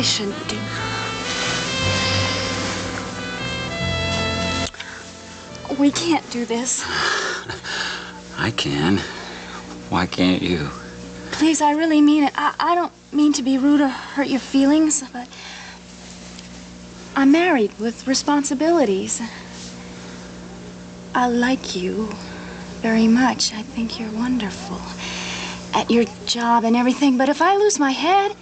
really shouldn't do. We can't do this. I can. Why can't you? Please, I really mean it. I don't mean to be rude or hurt your feelings, but I'm married with responsibilities. I like you very much. I think you're wonderful at your job and everything, but if I lose my head,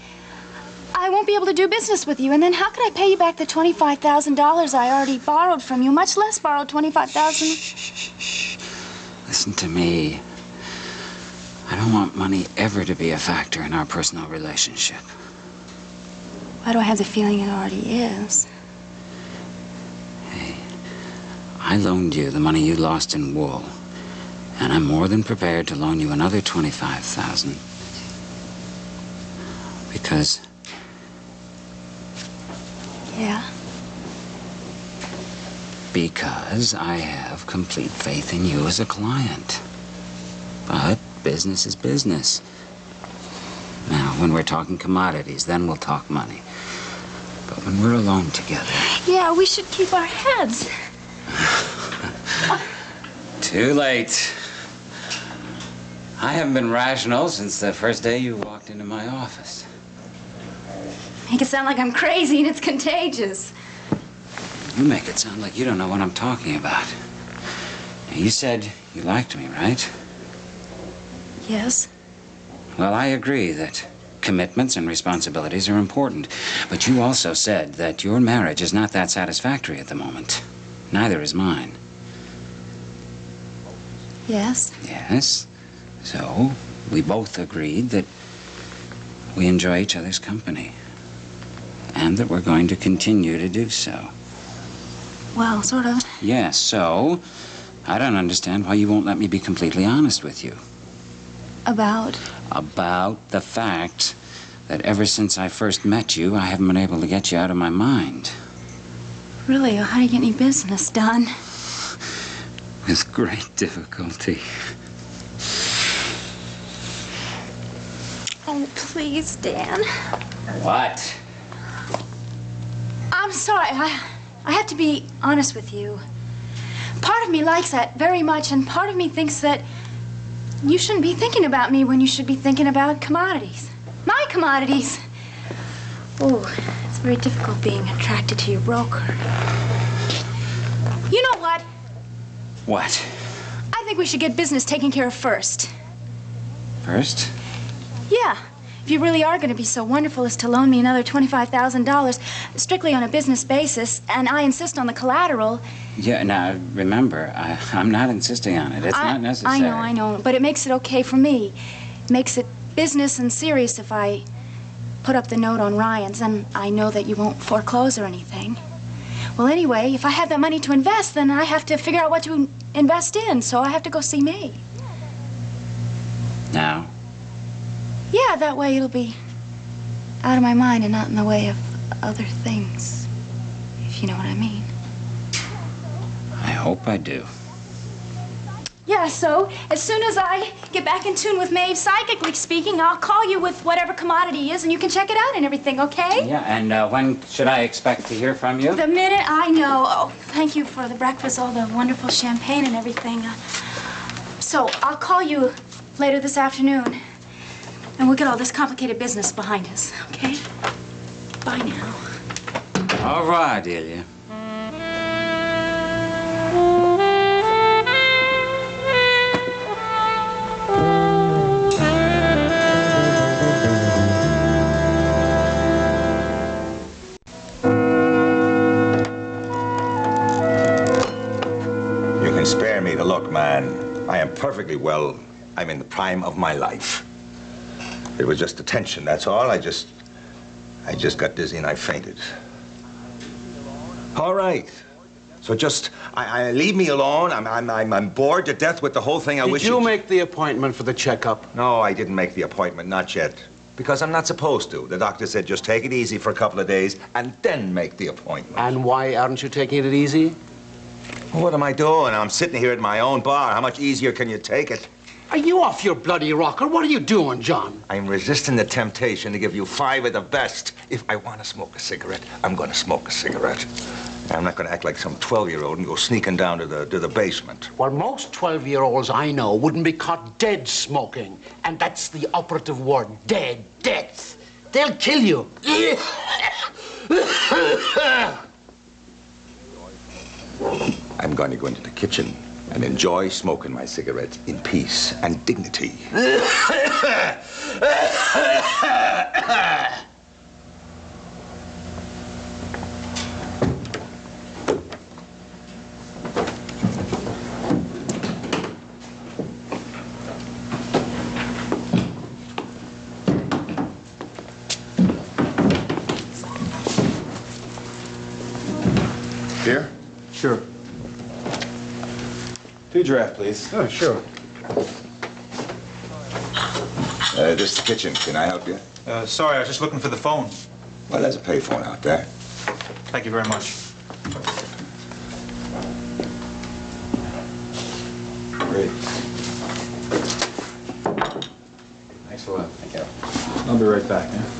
I won't be able to do business with you. And then how could I pay you back the $25,000 I already borrowed from you? Much less borrowed $25,000. Shh. Listen to me. I don't want money ever to be a factor in our personal relationship. Why do I have the feeling it already is? Hey, I loaned you the money you lost in wool, and I'm more than prepared to loan you another $25,000. Because... Yeah? Because I have complete faith in you as a client. But business is business. Now, when we're talking commodities, then we'll talk money. But when we're alone together... Yeah, we should keep our heads. Too late. I haven't been rational since the first day you walked into my office. Make it sound like I'm crazy and it's contagious. You make it sound like you don't know what I'm talking about. Now, you said you liked me, right? Yes. Well, I agree that commitments and responsibilities are important. But you also said that your marriage is not that satisfactory at the moment. Neither is mine. Yes? Yes. So, we both agreed that we enjoy each other's company. And that we're going to continue to do so. Well, sort of. Yes, so I don't understand why you won't let me be completely honest with you. About? About the fact that ever since I first met you, I haven't been able to get you out of my mind. Really? How do you get any business done? With great difficulty. Oh, please, Dan. What? I'm sorry. I have to be honest with you. Part of me likes that very much, and part of me thinks that you shouldn't be thinking about me when you should be thinking about commodities. My commodities. Oh, it's very difficult being attracted to your broker. You know what? What? I think we should get business taken care of first. First? Yeah. If you really are going to be so wonderful as to loan me another $25,000, strictly on a business basis, and I insist on the collateral... Yeah, now, remember, I'm not insisting on it. It's not necessary. I know, but it makes it okay for me. It makes it business and serious if I put up the note on Ryan's, and I know that you won't foreclose or anything. Well, anyway, if I have that money to invest, then I have to figure out what to invest in, so I have to go see May. Now? Yeah, that way it'll be out of my mind and not in the way of other things, if you know what I mean. I hope I do. Yeah, so as soon as I get back in tune with Maeve, psychically speaking, I'll call you with whatever commodity is, and you can check it out and everything, okay? Yeah, and when should I expect to hear from you? The minute I know. Oh, thank you for the breakfast, all the wonderful champagne and everything. So I'll call you later this afternoon. And we'll get all this complicated business behind us, okay? Bye now. Au revoir, Delia. You can spare me the look, man. I am perfectly well. I'm in the prime of my life. It was just the tension, that's all. I just got dizzy and I fainted. All right. So just, I leave me alone. I'm bored to death with the whole thing. Did you make the appointment for the checkup? No, I didn't make the appointment, not yet. Because I'm not supposed to. The doctor said just take it easy for a couple of days and then make the appointment. And why aren't you taking it easy? Well, what am I doing? I'm sitting here at my own bar. How much easier can you take it? Are you off your bloody rocker? What are you doing, John? I'm resisting the temptation to give you 5 of the best. If I want to smoke a cigarette, I'm going to smoke a cigarette. I'm not going to act like some 12-year-old and go sneaking down to the basement. Well, most 12-year-olds I know wouldn't be caught dead smoking. And that's the operative word, dead, death. They'll kill you. I'm going to go into the kitchen and enjoy smoking my cigarettes in peace and dignity. Beer? Sure. 2 draft, please. Oh, sure. This is the kitchen. Can I help you? Sorry, I was just looking for the phone. Well, there's a payphone out there. Thank you very much. Great. Thanks a lot. Thank you. I'll be right back, yeah?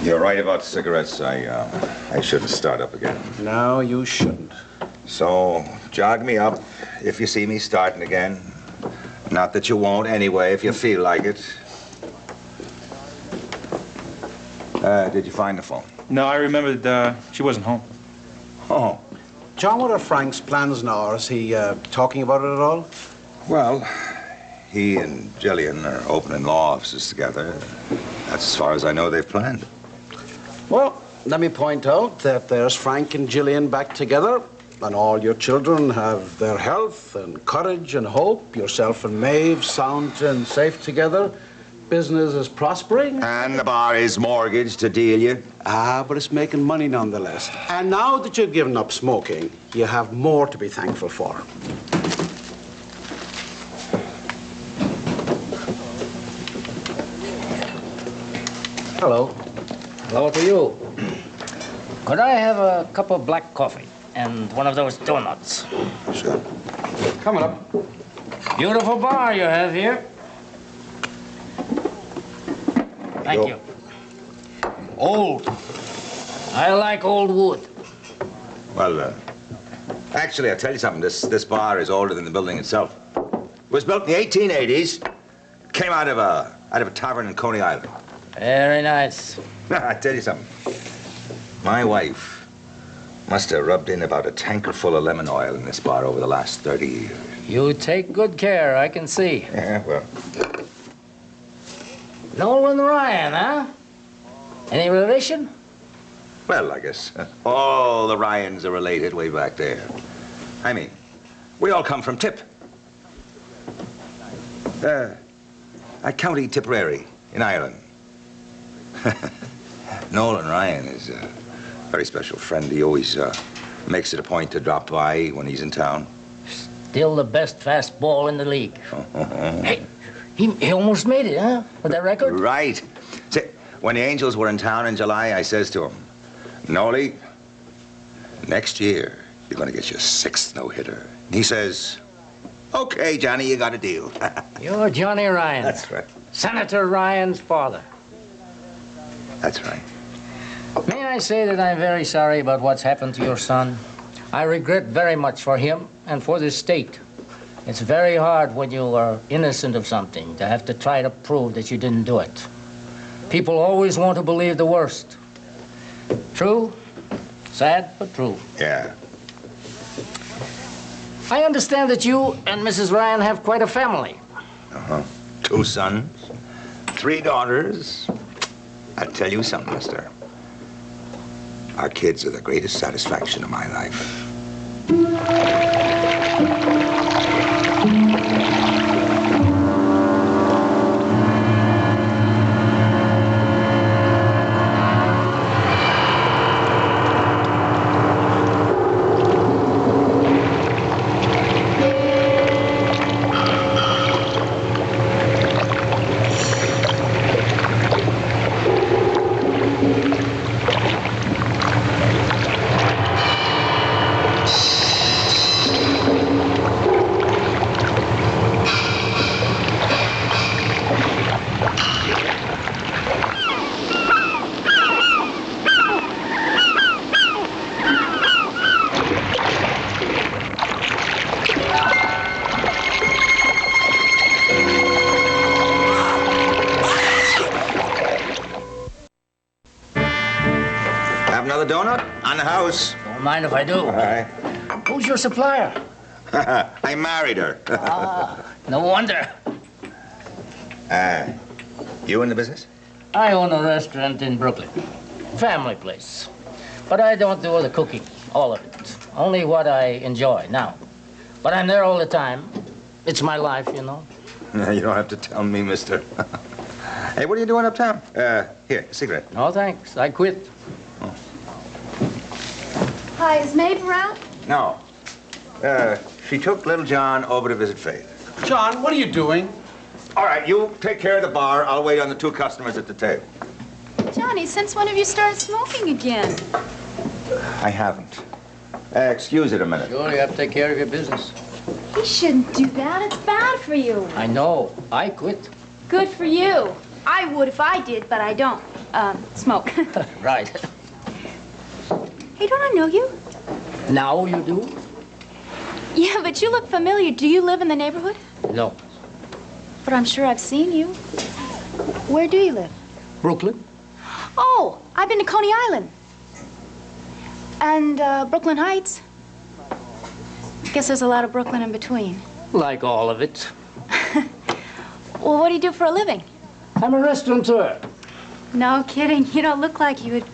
You're right about cigarettes. I shouldn't start up again. No, you shouldn't. So, jog me up if you see me starting again. Not that you won't anyway, if you feel like it. Did you find the phone? No, I remembered she wasn't home. Oh, John, what are Frank's plans now? Is he talking about it at all? well, he and Jillian are opening law offices together. That's as far as I know they've planned. Well, let me point out that there's Frank and Gillian back together, and all your children have their health and courage and hope. Yourself and Maeve sound and safe together. Business is prospering. And the bar is mortgaged to Delia. But it's making money nonetheless. And now that you've given up smoking, you have more to be thankful for. Hello. Hello to you. Could I have a cup of black coffee and one of those donuts? Sure. Coming up. Beautiful bar you have here. Thank you. Old. I like old wood. Well, actually, I'll tell you something. This bar is older than the building itself. It was built in the 1880s. Came out of a tavern in Coney Island. Very nice. I tell you something. My wife must have rubbed in about a tanker full of lemon oil in this bar over the last 30 years. You take good care, I can see. Yeah, well, Nolan Ryan, huh? Any relation? well, I guess all the Ryans are related way back there. I mean, we all come from Tip. At County Tipperary in Ireland. Nolan Ryan is a very special friend. He always makes it a point to drop by when he's in town. Still the best fastball in the league. Hey, he almost made it, huh? With that record? Right. See, when the Angels were in town in July, I says to him, Nolly, next year you're going to get your 6th no-hitter. And he says, okay, Johnny, you got a deal. You're Johnny Ryan. That's right. Senator Ryan's father. That's right. May I say that I'm very sorry about what's happened to your son? I regret very much for him and for the state. It's very hard when you are innocent of something to have to try to prove that you didn't do it. People always want to believe the worst. True? Sad, but true. Yeah. I understand that you and Mrs. Ryan have quite a family. Uh-huh. 2 sons, 3 daughters. I'll tell you something, mister. Our kids are the greatest satisfaction of my life. house. Don't mind if I do. All right. Who's your supplier? I married her. No wonder. You in the business? I own a restaurant in Brooklyn. Family place. But I don't do the cooking, all of it. Only what I enjoy now. But I'm there all the time. It's my life, you know. You don't have to tell me, mister. Hey, what are you doing uptown? Here, a cigarette. No, thanks. I quit. Hi, is Maeve around? No. She took little John over to visit Faith. John, what are you doing? All right, you take care of the bar. I'll wait on the 2 customers at the table. Johnny, since when have you started smoking again? I haven't. Excuse it a minute. Sure, you have to take care of your business. You shouldn't do that. It's bad for you. I know. I quit. Good for you. I would if I did, but I don't. Smoke. Right. Hey, don't I know you? Now you do? Yeah, but you look familiar. Do you live in the neighborhood? No. But I'm sure I've seen you. Where do you live? Brooklyn? Oh, I've been to Coney Island. And Brooklyn Heights. Guess there's a lot of Brooklyn in between. Like all of it. Well, what do you do for a living? I'm a restaurateur. No kidding. You don't look like you would.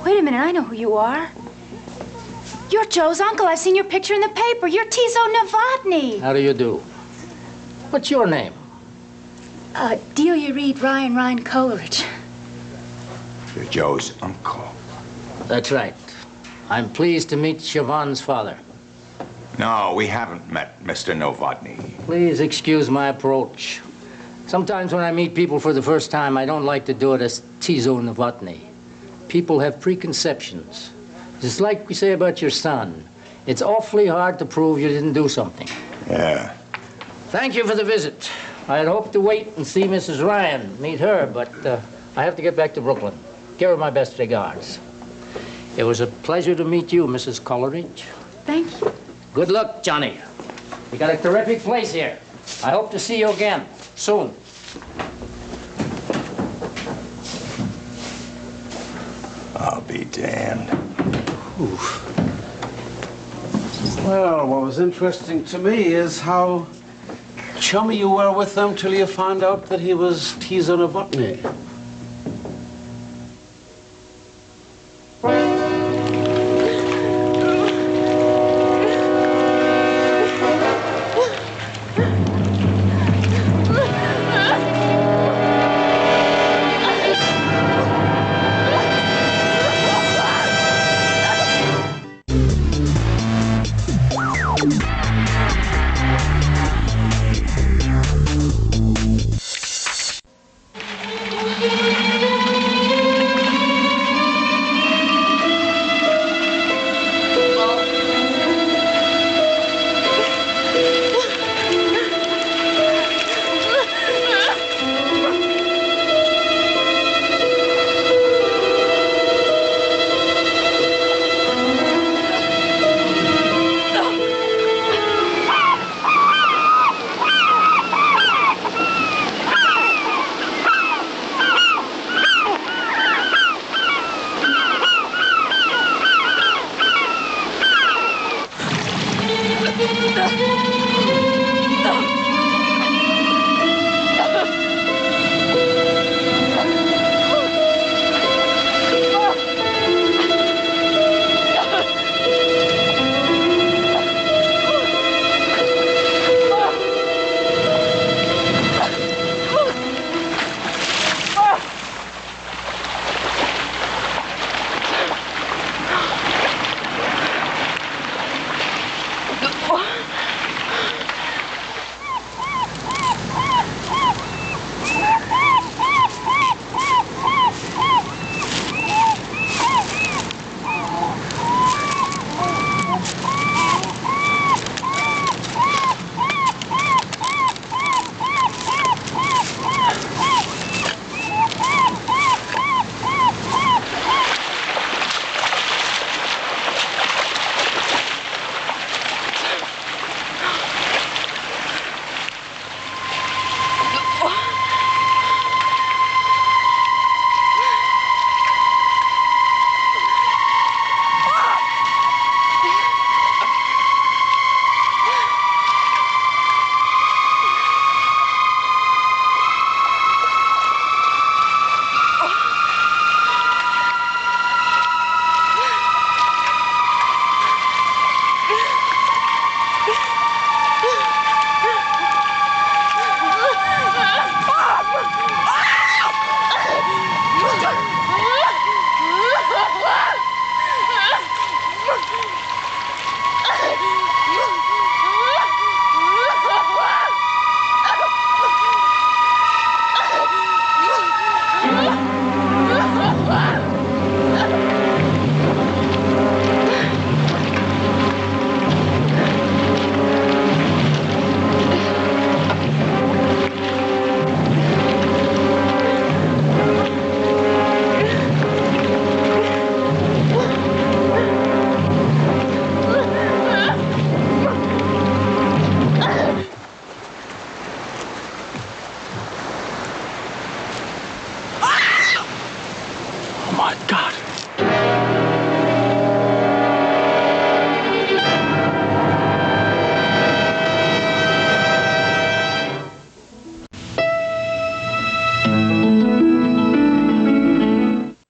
Wait a minute, I know who you are. You're Joe's uncle. I've seen your picture in the paper. You're Tizo Novotny. How do you do? What's your name? Delia Reed Ryan Coleridge. You're Joe's uncle. That's right. I'm pleased to meet Siobhan's father. No, we haven't met Mr. Novotny. Please excuse my approach. Sometimes when I meet people for the first time, I don't like to do it as Tizo Novotny. People have preconceptions. Just like we say about your son. It's awfully hard to prove you didn't do something. Yeah. Thank you for the visit. I had hoped to wait and see Mrs. Ryan, meet her, but I have to get back to Brooklyn. Give her my best regards. It was a pleasure to meet you, Mrs. Coleridge. Thank you. Good luck, Johnny. You got a terrific place here. I hope to see you again soon. I'll be damned. Well, what was interesting to me is how chummy you were with him till you found out that he was Tizo Novotny.